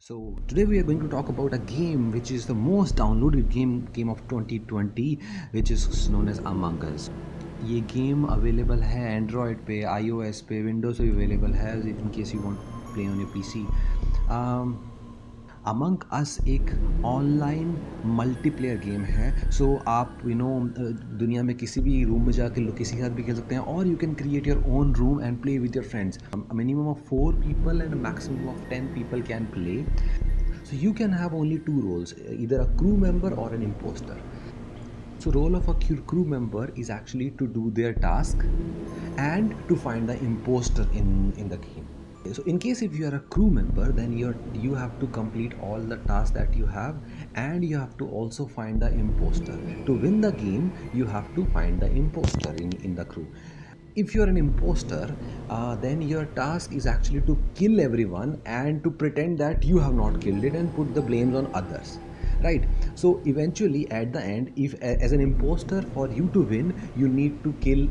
So today we are going to talk about a game which is the most downloaded game of 2020, which is known as Among Us. ये game available है Android पे, iOS पे, Windows पे available है in case you want play on your PC. Among Us एक online multiplayer game है. सो आप दुनिया में किसी भी रूम में जाकर किसी के साथ भी खेल सकते हैं, और you can create your own room and play with your friends. Minimum of 4 people and a maximum of 10 people can play. So you can have only two roles, either a crew member or an imposter. So role of a crew member is actually to do their task and to find the imposter in the game. So in case if you are a crew member, then you have to complete all the tasks that you have, and you have to also find the imposter. To win the game, you have to find the imposter in the crew. If you're an imposter, then your task is actually to kill everyone and to pretend that you have not killed it and put the blames on others, right? So eventually at the end, if as an imposter, for you to win, you need to kill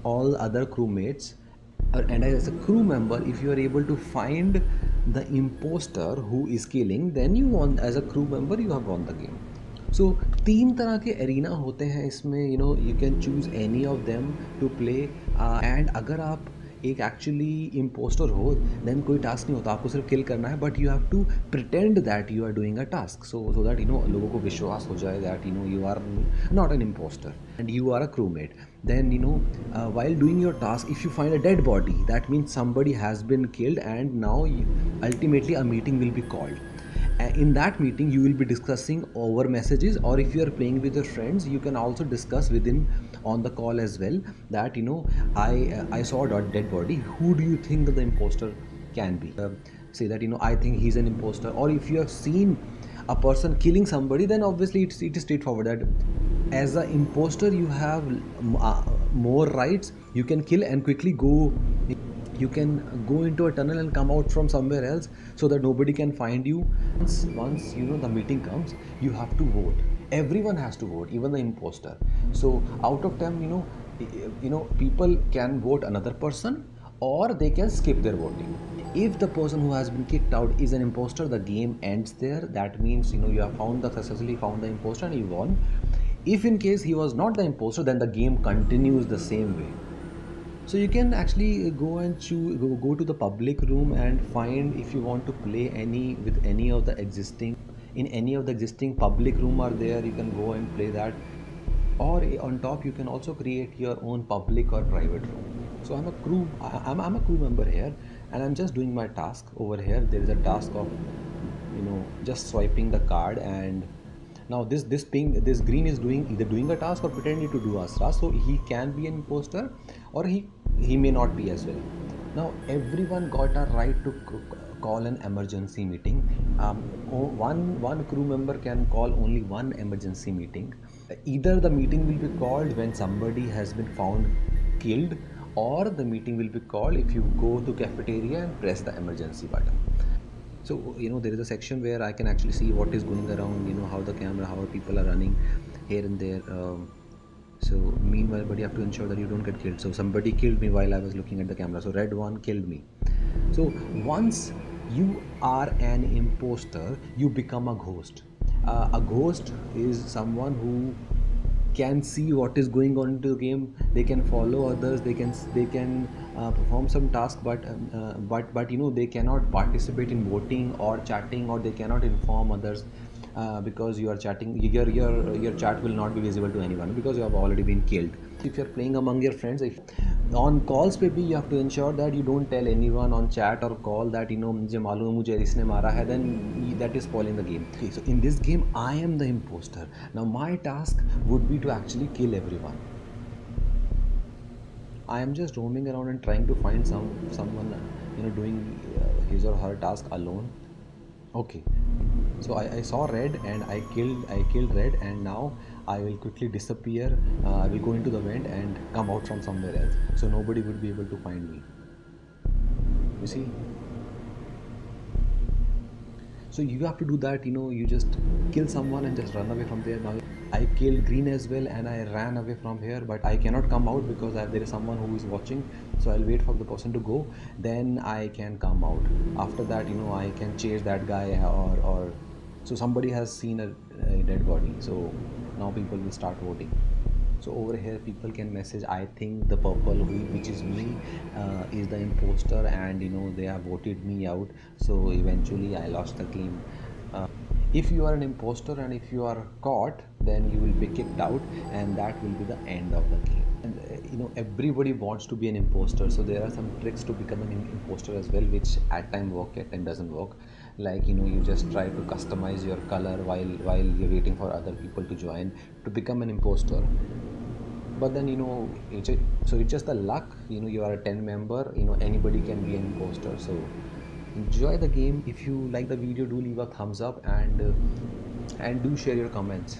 all other crewmates. And as a crew member, if you are able to find the imposter who is killing, then you won. As a crew member, you have won the game. So तीन तरह के arena होते हैं इसमें. You can choose any of them to play. And अगर आप एक actually impostor हो, देन कोई टास्क नहीं होता, आपको सिर्फ किल करना है, but you have to pretend that you are doing a task, so that लोगों को विश्वास हो जाए that you are not an impostor and you are a crewmate. Then while doing your task, if you find a dead body, that means somebody has been killed, and now ultimately a meeting will be called. In that meeting you will be discussing over messages, or if you are playing with your friends, you can also discuss within on the call as well, that I saw a dead body, who do you think that the imposter can be. Say that I think he's an imposter. Or if you have seen a person killing somebody, then obviously it is straightforward that as an imposter you have more rights. You can kill and quickly go. You can go into a tunnel and come out from somewhere else, so that nobody can find you. Once the meeting comes, you have to vote. Everyone has to vote, even the imposter. So out of 10, people can vote another person, or they can skip their voting. If the person who has been kicked out is an imposter, the game ends there. That means you have successfully found the imposter and you won. If in case he was not the imposter, then the game continues the same way. So you can actually go and go to the public room and find, if you want to play any of the existing public room are there, you can go and play that. Or on top, you can also create your own public or private room. So I'm a crew member here, and I'm just doing my task over here. There is a task of just swiping the card, and now this green is either doing a task or pretending to do a task. So he can be an imposter, or he may not be as well. Now everyone got a right to call an emergency meeting. One crew member can call only one emergency meeting. Either the meeting will be called when somebody has been found killed, or the meeting will be called if you go to cafeteria and press the emergency button. So there is a section where I can actually see what is going around, how people are running here and there. So meanwhile, but you have to ensure that you don't get killed. So somebody killed me while I was looking at the camera, so red one killed me. So once you are an imposter, you become a ghost. A ghost is someone who can see what is going on into the game. They can follow others, they can perform some task, but they cannot participate in voting or chatting, or they cannot inform others, because you are chatting, your chat will not be visible to anyone because you have already been killed. If you are playing among your friends, if on calls maybe, you have to ensure that you don't tell anyone on chat or call that मुझे मालूम है मुझे इसने मारा है, then that is spoiling the game. Okay, so in this game I am the imposter. Now my task would be to actually kill everyone. I am just roaming around and trying to find someone doing his or her task alone. Okay, so I saw red and I killed red, and now I will quickly disappear. I will go into the vent and come out from somewhere else, so nobody would be able to find me. You see? So you have to do that. You just kill someone and just run away from there. Now I killed green as well, and I ran away from here, but I cannot come out because there is someone who is watching. So I'll wait for the person to go, then I can come out. After that, I can chase that guy, or so somebody has seen a dead body, so now people will start voting. So over here people can message, I think the purple which is me is the imposter, and they have voted me out, so eventually I lost the game. If you are an imposter and if you are caught, then you will be kicked out, and that will be the end of the game. And everybody wants to be an imposter, so there are some tricks to becoming an imposter as well, which at time work, at time doesn't work. Like, you just try to customize your color while you're waiting for other people to join to become an imposter. But then, so it's just the luck. You are a 10 member, anybody can be an imposter. So enjoy the game. If you like the video, do leave a thumbs up, and do share your comments.